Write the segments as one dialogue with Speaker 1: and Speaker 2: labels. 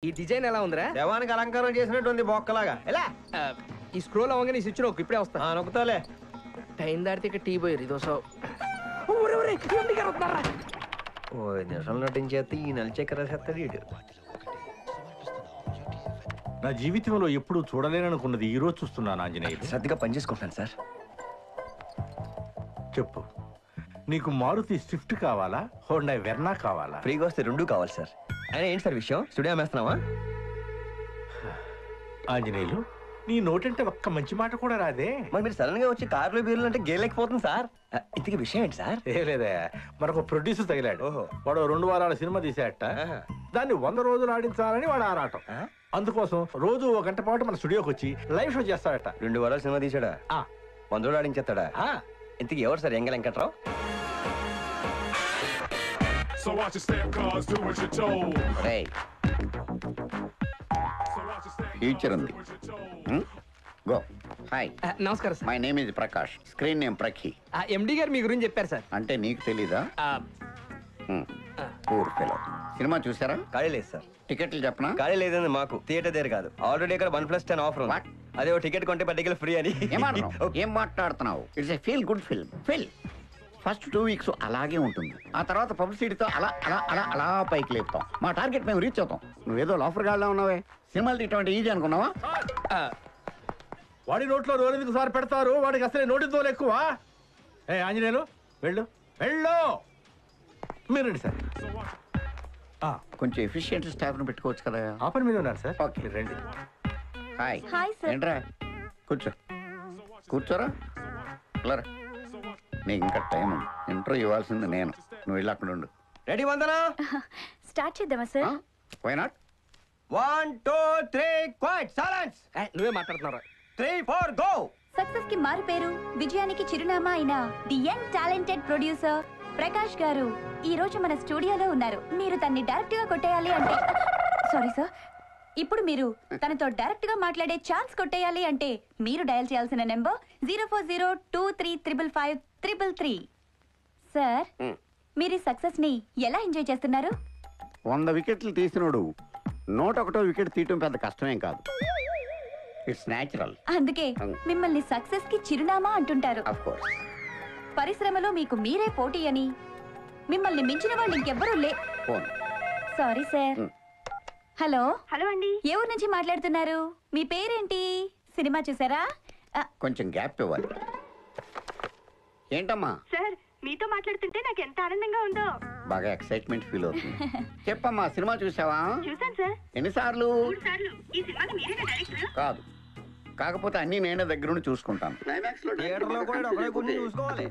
Speaker 1: ఈ డిజైన్ ఎలా ఉందిరా?
Speaker 2: దేవానికి అలంకారం చేసినట్టు ఉంది బొక్కలాగా. ఎలా
Speaker 1: ఈ స్క్రోల్ అవ్వగానే ఈ స్విచ్ నొక్కు, ఇప్పుడే వస్తా.
Speaker 2: నొక్కుతాలే.
Speaker 1: టైం దాటితే ఇక టీ పోయారు ఇదో సో.
Speaker 2: 5 నిమిషాలు నటించేస్తే ఈ నలిచెక్కర చేస్తాడు వీడు.
Speaker 3: నా జీవితంలో ఎప్పుడు చూడలేననుకున్నది ఈ రోజు చూస్తున్నాను ఆంజనేయులు.
Speaker 2: శ్రద్ధగా పనిచేసుకుంటాను సార్.
Speaker 3: చెప్పు, నీకు మారుతి స్విఫ్ట్ కావాలా, హోండా వెర్నా కావాలా?
Speaker 2: ఫ్రీగా వస్తే 2 కావాలి సార్. అయినా ఏంటి సార్ విషయం? స్టూడియో అమ్మేస్తున్నావా?
Speaker 3: ఆంజనేయులు, నీ నోటంటే ఒక్క మంచి మాట కూడా రాదే.
Speaker 2: మరి మీరు సడన్ గా వచ్చి కార్లు బీర్లు అంటే గేలేకపోతుంది సార్. ఇంతకీ విషయం ఏంటి సార్?
Speaker 3: ఏ లేదా, మరొక ప్రొడ్యూసర్ తగిలాడు.
Speaker 2: ఓహో.
Speaker 3: వాడు 2 వారాల సినిమా తీసేట, దాన్ని 100 రోజులు ఆడించాలని వాడు ఆరాటం. అందుకోసం రోజు 1 గంట పాటు మన స్టూడియోకి వచ్చి లైవ్ షో చేస్తాడట.
Speaker 2: 2 వారాలు సినిమా తీసాడా? 100 రోజులు ఆడించేస్తాడా? ఇంతకీ ఎవరు సార్? ఎంగ Venkatrao?
Speaker 4: So watch your step, cause do what you're told.
Speaker 5: Hey.
Speaker 4: So watch your step,
Speaker 5: Future ఉంది.
Speaker 4: do what you're told.
Speaker 5: Go. Hi,
Speaker 1: నమస్కారం sir.
Speaker 5: My name is Prakash. Screen name Prakhi.
Speaker 1: MD గారు మీ గురించి చెప్పారు సార్.
Speaker 5: అంటే నీకు తెలీదా?
Speaker 1: ఆ,
Speaker 5: పూర్ ఫెలో. సినిమా చూసారా?
Speaker 2: ఖాళీ లేదు సార్.
Speaker 5: టికెట్లు చెప్పనా?
Speaker 2: ఖాళీ లేదండి మాకు. థియేటర్ దగ్గర కాదు, ఆల్రెడీ ఇక్కడ 1+10 ఆఫర్ ఉంది.
Speaker 5: What?
Speaker 2: అదే ఓ టికెట్ కొంటే పట్టికలు ఫ్రీ అని.
Speaker 5: ఏం మాట్లాడుతున్నావు? It's a feel good film. First 2 weeks అలాగే ఉంటుంది. ఆ తర్వాత పబ్లిసిటీతో అలా అలా అలా అలా పైకి లేపుతాం. మా టార్గెట్ మేము రీచ్ అవుతాం. నువ్వేదో లాఫర్ గాడ్లా ఉన్నావే. సినిమాలు ఇటువంటి ఈజీ అనుకున్నావా?
Speaker 3: వాడి నోట్లో రోలెందుకు సార్ పెడతారు? వాడికి అసలే నోటితో ఎక్కువ. ఏ ఆంజనేయులు, వెళ్ళు వెళ్ళు. మీరు రండి సార్.
Speaker 5: కొంచెం ఎఫిషియెంట్ స్టాఫ్ ను పెట్టుకోవచ్చు కదా.
Speaker 3: ఆ పని మీద ఉన్నారు సార్.
Speaker 5: ఓకే.
Speaker 3: మీరు రండి.
Speaker 5: హాయ్.
Speaker 6: Hi sir.
Speaker 5: ఏంట్రా, కూర్చోరా. వెళ్ళరా. నీకు ఇంకా టైం ఉంది. ఇంటర్వ్యూ ఇవ్వాల్సింది నేను. నువ్వు వెళ్ళి అక్కడ ఉండు.
Speaker 2: రెడీ వందనా?
Speaker 6: స్టార్ట్ చేద్దామా sir?
Speaker 5: Why not?
Speaker 2: 1 2 3 quite silence.
Speaker 1: నువ్వే మాట్లాడుతున్నారా?
Speaker 2: 3 4 గో.
Speaker 6: సక్సెస్ కి మారు పేరు, విజయానికి చిరునామా అయిన the young talented producer Prakash గారు ఈ రోజు మన స్టూడియోలో ఉన్నారు. మీరు తన్ని డైరెక్ట్ గా కొట్టేయాలి అంటే, సారీ సార్, ఇప్పుడు మీరు తనతో డైరెక్ట్ గా మాట్లాడే ఛాన్స్ కొట్టేయాలి అంటే మీరు డయల్ చేయాల్సిన నెంబర్ 0402235533. సార్, మీరు ఈ సక్సెస్ ని ఎలా ఎంజాయ్ చేస్తున్నారు?
Speaker 5: 100 వికెట్లు తీసినోడు 101వ వికెట్ తీయటం పెద్ద కష్టమేం కాదు. It's natural.
Speaker 6: అందుకే మిమ్మల్ని సక్సెస్ కి చిరునామా అంటుంటారు.
Speaker 5: Of course.
Speaker 6: పరిశ్రమలో మీకు మీరే పోటీ అని, మిమ్మల్ని మించిన వాళ్ళు ఇంకెవ్వరూ
Speaker 5: phone.
Speaker 6: Sorry sir. Hello.
Speaker 7: Hello అండి.
Speaker 6: ఏ ఊరు నుంచి మాట్లాడుతున్నారు? మీ పేరేంటి? సినిమా చూసారా?
Speaker 5: కొంచెం గ్యాప్ ఇవ్వాలి. ఏంటమ్మా?
Speaker 7: సార్, మీతో మాట్లాడుతుంటే నాకు ఎంత ఆనందంగా ఉందో.
Speaker 5: బాగా ఎక్సైట్మెంట్ ఫీల్ అవుతుంది. చెప్పమ్మా, సినిమా చూసావా?
Speaker 7: చూసాను సార్.
Speaker 5: ఎన్నిసార్లు?
Speaker 7: 3 సార్లు. ఈ సినిమాకి మీరేనా డైరెక్టర్?
Speaker 5: కాదు, కాకపోతే అన్ని నేనే దగ్గర నుండి చూసుకుంటాను.
Speaker 2: థియేటర్లో కూడా ఒకడే కూర్చొని చూసుకోవాలి.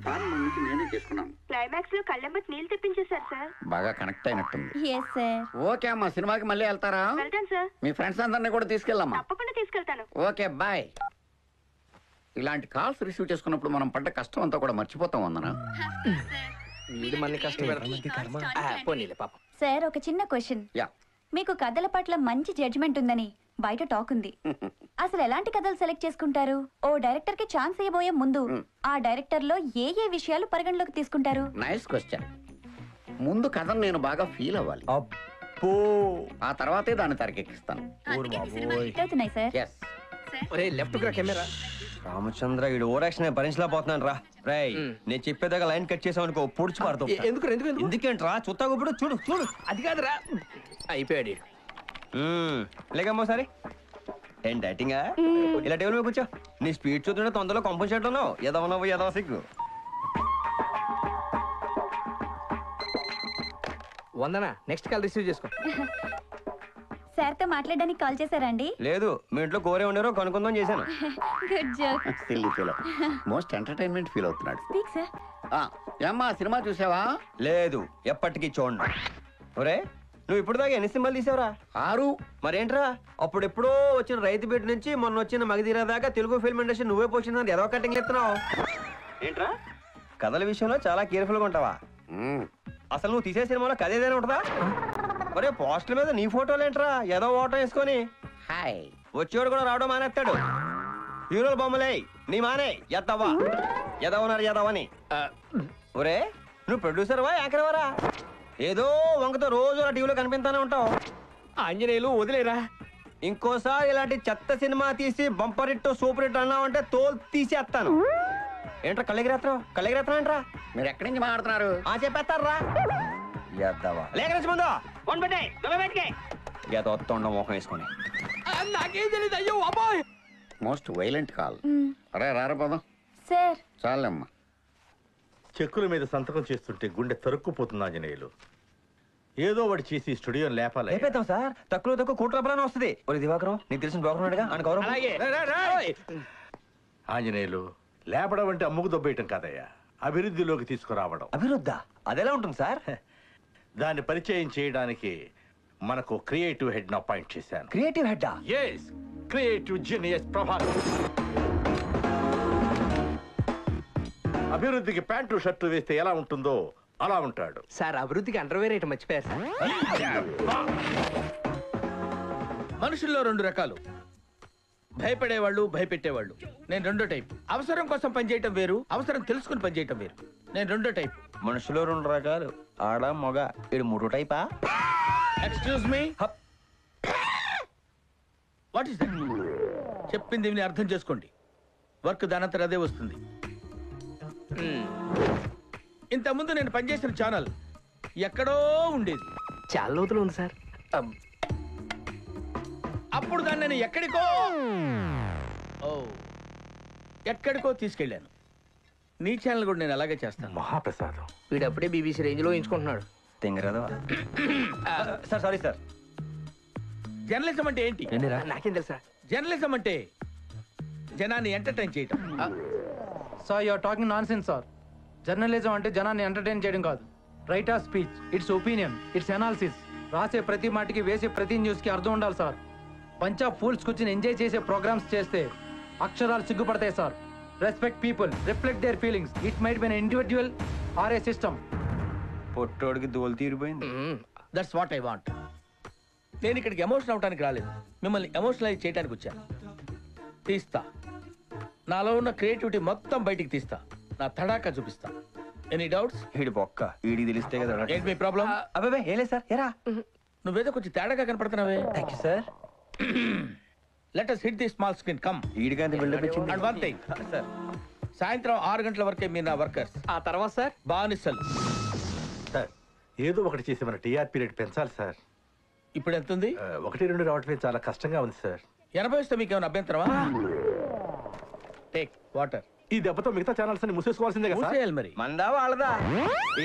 Speaker 7: క్లైమాక్స్ లో కళ్ళెంబట్ నీళ్ళు తెప్పించేశారు సార్.
Speaker 5: బాగా కనెక్ట్ అయినట్టుంది.
Speaker 6: Yes sir.
Speaker 5: ఓకే అమ్మా, సినిమాకి మళ్ళీ వెళ్తారా?
Speaker 7: వెళ్తాను సార్.
Speaker 5: మీ ఫ్రెండ్స్ అందరినీ కూడా తీసుకెళ్ళమ్మా.
Speaker 7: తప్పకుండా తీసుకెళ్తాను.
Speaker 5: Okay, bye. ఇలాంటి కాల్స్ రిసీవ్ చేసుకున్నప్పుడు మనం పడ్డ కష్టం అంతా కూడా మర్చిపోతాం. వందనా?
Speaker 1: వీడు మళ్ళీ కష్టపడతాం. పాపం.
Speaker 6: సార్, ఒక చిన్న క్వశ్చన్.
Speaker 5: యా.
Speaker 6: మీకు కథల పట్ల మంచి జడ్జిమెంట్ ఉందని బయట టాక్ ఉంది. అసలు ఎలాంటి కథలు సెలెక్ట్ చేసుకుంటారు? ఓ డైరెక్టర్ కి ఛాన్స్ ఇవ్వబోయే ముందు ఆ డైరెక్టర్ లో ఏ ఏ విషయాలు పరిగణలోకి తీసుకుంటారు?
Speaker 5: Nice question. ముందు కథను నేను బాగా ఫీల్ అవ్వాలి.
Speaker 2: అబ్బో.
Speaker 5: ఆ తర్వాతే దాన్ని తెరకెక్కిస్తాను.
Speaker 6: అవుతున్నాయి సార్.
Speaker 5: ఎస్.
Speaker 1: ఒరే లెఫ్ట్ గా కెమెరా.
Speaker 2: రామచంద్ర, వీడు ఓరాక్షన్ భరించలేకపోతున్నాను రా. రేయ్, నేను చెప్పేదాకా లైన్ కట్ చేసావు అనుకో, పొడిచి పడతావు.
Speaker 1: ఎందుకు
Speaker 2: ఎందుకేంట్రా? చుత్తావు ఇప్పుడు. చూడు చూడు.
Speaker 1: అది కాదురా. అయిపోయాడు.
Speaker 2: లేకమ్మా సరే. ఏం డైటింగా? ఇలా టేబుల్ మీద కూర్చో. నీ స్పీడ్ చూస్తుంటే తొందరలో కంపల్సేట్ ఉన్నావు. ఎదవనవ్వు ఎదవ సిగ్గు.
Speaker 1: వందనా, నెక్స్ట్ కాల్ రిసీవ్ చేసుకో.
Speaker 6: సార్ తో మాట్లాడడానికి కాల్ చేశారండి?
Speaker 2: లేదు, మీ ఇంట్లో కోరే ఉండరో కనుక్కుందాం చేశాను.
Speaker 6: Good joke.
Speaker 5: Silly feel. Most entertainment feel అవుతున్నాడు.
Speaker 6: Speak sir.
Speaker 5: ఏమ్మా, సినిమా చూసావా?
Speaker 2: లేదు, ఎప్పటికీ చూడండి. ఒరే, నువ్వు ఇప్పుడు దాకా ఎన్ని సినిమాలు తీసావురా?
Speaker 5: 6.
Speaker 2: మరేంట్రా, అప్పుడెప్పుడో వచ్చిన రైతు బిడ్డ నుంచి మొన్న వచ్చిన మగధీర దాకా తెలుగు ఫిల్మ్ ఇండస్ట్రీ నువ్వే పోషించిన ఏదో కటింగ్ ఎత్తున్నావు ఏంట్రా? కథల విషయంలో చాలా కేర్ఫుల్ గా ఉంటావా? అసలు నువ్వు తీసే సినిమాలో కథ ఏదైనా ఉంటుందా? ఒరే, పోస్టర్ మీద నీ ఫోటోలేంట్రా? ఏదో ఓటం వేసుకొని
Speaker 5: హాయ్.
Speaker 2: వచ్చేవాడు కూడా రావడం మానేస్తాడు. హీరోల బొమ్మలే నీ మానే. ఎద్దవా ఎదవన్నారు ఎదవని. ఒరే, నువ్వు ప్రొడ్యూసర్ వా యాంకర్ వారా? ఏదో వంకతో రోజు టీవీలో కనిపిస్తానే ఉంటావు.
Speaker 1: ఆంజనేయులు వదిలేరా.
Speaker 2: ఇంకోసారి ఇలాంటి చెత్త సినిమా తీసి బంపర్ హిట్ సూపర్ హిట్ అన్నావంటే తోలు తీసేస్తాను. ఏంట్రా కళ్ళెగిరేత్రం ఏంట్రా?
Speaker 5: మీరు ఎక్కడి నుంచి మాట్లాడుతున్నారు?
Speaker 2: చెప్పేస్తారా లేక ముందు గతొత్తుండ మోహం వేసుకొని.
Speaker 1: నాకేం తెలియదు. అయ్యో అబ్బాయి.
Speaker 5: Most violent call. అరే రారపోదాం.
Speaker 6: సార్
Speaker 5: చాలమ్మా.
Speaker 3: చెక్కుల మీద సంతకం చేస్తుంటే గుండె తరుక్కుపోతుంది ఆంజనేయులు. ఏదో వాడు చేసి స్టూడియో లేపాలి.
Speaker 2: లేపేద్దాం సార్. తక్కువ కోటి రూపాయలని వస్తుంది. ఒరే దివాకరం, నీకు తెలిసిన బాగున్నాడుగా అని గౌరవం.
Speaker 1: అలాగే.
Speaker 3: ఆంజనేయులు, లేపడం అంటే అమ్ముకు దొబ్బేయటం కాదయ్యా, అభివృద్ధిలోకి తీసుకురావడం.
Speaker 2: అభివృద్ధ అదెలా ఉంటుంది సార్?
Speaker 3: దాన్ని పరిచయం చేయడానికి మనకు క్రియేటివ్ హెడ్ ను అపాయింట్ చేశాను.
Speaker 2: Creative head?
Speaker 3: Yes, creative genius Prabhakar. అభివృద్ధికి ప్యాంటు షర్టు వేస్తే ఎలా ఉంటుందో అలా ఉంటాడు.
Speaker 1: సార్ అభివృద్ధికి అండర్వేర్ ఐటమ్ మర్చిపోయారు సార్.
Speaker 8: మనుషుల్లో రెండు రకాలు, భయపడేవాళ్ళు, భయపెట్టేవాళ్ళు. నేను రెండో టైప్. అవసరం కోసం పనిచేయటం వేరు, అవసరం తెలుసుకుని పనిచేయటం వేరు. నేను రెండో టైప్.
Speaker 2: మనుషులు రెండు రకాలు, ఆడ మొగ. ఇది మూడో టైపా?
Speaker 8: Excuse me, what is that? చెప్పింది విని అర్థం చేసుకోండి. వర్క్ దానంతరం అదే వస్తుంది. ఇంతకుముందు నేను పనిచేసిన ఛానల్ ఎక్కడో ఉండేది.
Speaker 1: చాలా లోతులు ఉంది సార్.
Speaker 8: అప్పుడు దాన్ని నేను ఎక్కడికో తీసుకెళ్ళాను. నీ ఛానల్ కూడా నేను అలాగే చేస్తాను.
Speaker 3: మహాప్రసాదం.
Speaker 1: వీడు అప్పుడే బీబీసీ రేంజ్ లో ఎంచుకుంటున్నాడు.
Speaker 2: తింగరదా సార్? Sorry sir.
Speaker 8: జర్నలిజం అంటే ఏంటి?
Speaker 1: నాకేం తెలుసా?
Speaker 8: జర్నలిజం అంటే జనాన్ని ఎంటర్టైన్ చేయటం.
Speaker 9: Sir you are talking nonsense sir. Journalism అంటే జనాన్ని ఎంటర్టైన్ చేయడం కాదు. Right of speech, it's opinion, it's analysis. రాసే ప్రతి మాటకి, వేసే ప్రతి న్యూస్ కి అర్థం ఉండాలి సార్. పంచా ఫూల్స్ కూర్చొని ఎంజాయ్ చేసే ప్రోగ్రామ్స్ చేస్తే అక్షరాలు సిగ్గుపడతాయి sir. Respect people, reflect their feelings. It might be an individual or a system.
Speaker 2: పొట్టోడికి దోలు తీరిపోయింది.
Speaker 8: That's what I want. నేను ఇక్కడికి ఎమోషన్ అవడానికి రాలేదు, మిమ్మల్ని ఎమోషనలైజ్ చేయడానికి వచ్చాను. తీస్తా, నాలో ఉన్న క్రియేటివిటీ మొత్తం బయటికి తీస్తా, నా తడాకా చూపిస్తా. Any doubts?
Speaker 2: వీడి బొక్క వీడికి తెలిస్తే కదా.
Speaker 8: ఏంటి మీ ప్రాబ్లం?
Speaker 2: అబ్బాయి ఏం లేదు సార్. ఎరా
Speaker 8: నువ్వేదో కొంచెం తేడాగా కనపడుతున్నావే.
Speaker 2: Thank you sir.
Speaker 8: Let us hit the small screen. come.
Speaker 2: వీడికంత బిల్డప్ ఇచ్చింది.
Speaker 8: And one thing,
Speaker 2: సార్,
Speaker 8: సాయంత్రం 6 గంటల వరకే మీరు నా వర్కర్స్.
Speaker 1: ఆ తర్వాత సార్
Speaker 8: బానిసలు.
Speaker 3: సార్, ఏదో ఒకటి చేసి మన టీఆర్పీ రేట్ పెంచాలి సార్.
Speaker 8: ఇప్పుడు ఎంత ఉంది?
Speaker 3: 1-2 రావట్లేదు, చాలా కష్టంగా ఉంది సార్.
Speaker 8: 80 వస్తే మీకు ఏమైనా అభ్యంతరమా? Take water.
Speaker 3: ఈ దెబ్బతో మిగతా ఛానల్స్ అన్ని మూసేసుకోవాల్సిందే కదా సార్?
Speaker 8: మూసేయాలి మరి.
Speaker 2: మందా వాళ్ళదా?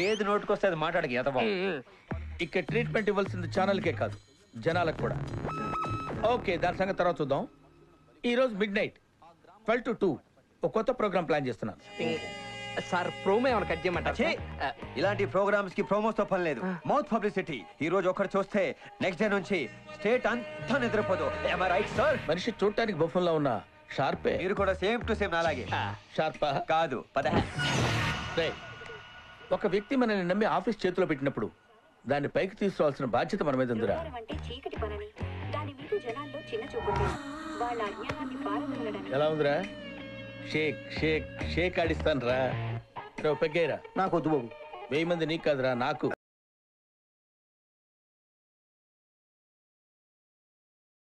Speaker 2: ఏది నోటుకొస్తే అది మాట్లాడకి ఎంత బాగుంది.
Speaker 8: ఇక్కడ ట్రీట్మెంట్ ఇవ్వాల్సింది ఛానల్కే కాదు, జనాలకు కూడా. ఓకే, దాని సంగతి తర్వాత చూద్దాం. ఈ రోజు మిడ్-నైట్ 12 to 2 ఒక కొత్త ప్రోగ్రామ్ ప్లాన్ చేస్తున్నాను.
Speaker 1: సార్ ప్రోమో ఏమైనా కట్ చేయమంటారా?
Speaker 2: ఛీ! ఇలాంటి ప్రోగ్రామ్స్ కి ప్రోమోస్ తో పని లేదు. Mouth publicity. ఈ రోజు ఒకటి చూస్తే నెక్స్ట్ డే నుంచి స్టేట్ అంతా నిద్రపోదు. Right sir?
Speaker 8: మనిషి చూడటానికి బొఫంలో ఉన్న షార్పే.
Speaker 2: మీరు కూడా సేమ్ టు సేమ్ అలాగే.
Speaker 8: షార్పా
Speaker 2: కాదు, పద.
Speaker 8: ఒక వ్యక్తి మనల్ని నమ్మి ఆఫీస్ చేతిలో పెట్టినప్పుడు దాన్ని పైకి తీసుకోవాల్సిన బాధ్యత మన మీద ఉందిరా.
Speaker 7: అంటే చీకటి పనని, దాని మీద జనాల్లో చిన్న చూపుంది. వాళ్ళ అజ్ఞానాన్ని పారదోలడానికి
Speaker 8: ఎలా ఉందిరా? షేక్ షేక్ షేక్ ఆడిస్తాను రా. పెగ్గేరా.
Speaker 5: నాకు వద్దు బాబు.
Speaker 8: 1000 మంది నీకు కాదురా, నాకు.